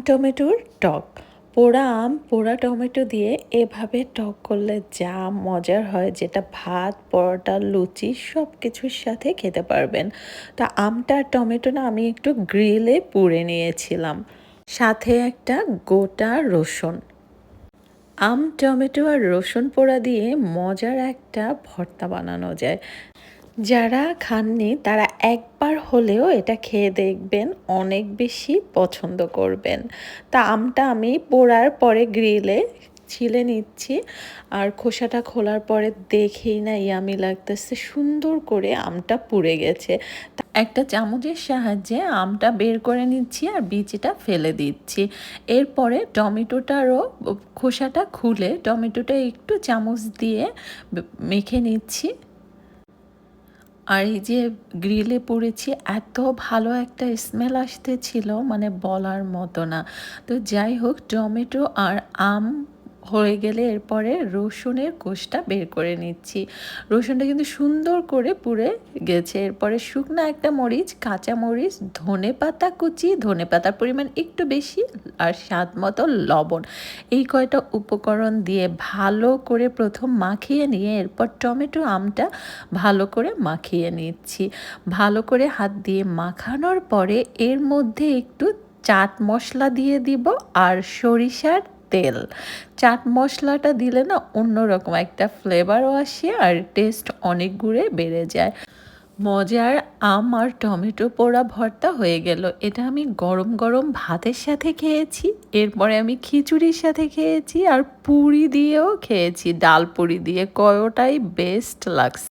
টমেটোর টক। পোড়া আম, পোড়া টমেটো দিয়ে এভাবে টক করলে যা মজার হয়, যেটা ভাত, পরোটা, লুচি সব কিছুর সাথে খেতে পারবেন। তো আমটা আর টমেটো না আমি একটু গ্রিলে পুড়ে নিয়েছিলাম, সাথে একটা গোটা রসুন। আম, টমেটো আর রসুন পোড়া দিয়ে মজার একটা ভর্তা বানানো যায়। যারা খাননি তারা একবার হলেও এটা খেয়ে দেখবেন, অনেক বেশি পছন্দ করবেন। তা আমটা আমি পোড়ার পরে গ্রিলে ছিলে নিচ্ছি, আর খোসাটা খোলার পরে দেখেই না ইয়ামি লাগতেছে, সুন্দর করে আমটা পুড়ে গেছে। একটা চামচের সাহায্যে আমটা বের করে নিচ্ছি আর বিচিটা ফেলে দিচ্ছি। এরপরে টমেটোটারও খোসাটা খুলে টমেটোটা একটু চামচ দিয়ে মেখে নিচ্ছি। আর এই যে গ্রিলে পড়েছি, এত ভালো একটা স্মেল আসতেছিল, মানে বলার মতো না। তো যাই হোক, টমেটো আর আম হয়ে গেলে এরপরে রসুনের কোষটা বের করে নিচ্ছি। রসুনটা কিন্তু সুন্দর করে পুড়ে গেছে। এরপরে শুকনো একটা মরিচ, কাঁচা মরিচ, ধনেপাতা কুচি, ধনেপাতার পরিমাণ একটু বেশি, আর স্বাদ মতো লবণ, এই কয়টা উপকরণ দিয়ে ভালো করে প্রথম মাখিয়ে নিয়ে এরপর টমেটো আমটা ভালো করে মাখিয়ে নিচ্ছি। ভালো করে হাত দিয়ে মাখানোর পরে এর মধ্যে একটু চাট মশলা দিয়ে দিব আর সরিষার তেল। চাট মশলাটা দিলে না অন্যরকম একটা ফ্লেভারও আসে আর টেস্ট অনেক গুণে বেড়ে যায়। মজার আম আর টমেটো পোড়া ভর্তা হয়ে গেল। এটা আমি গরম গরম ভাতের সাথে খেয়েছি, এরপরে আমি খিচুড়ির সাথে খেয়েছি, আর পুরি দিয়েও খেয়েছি, ডাল পুরি দিয়ে। কয়টাই বেস্ট লাগছে।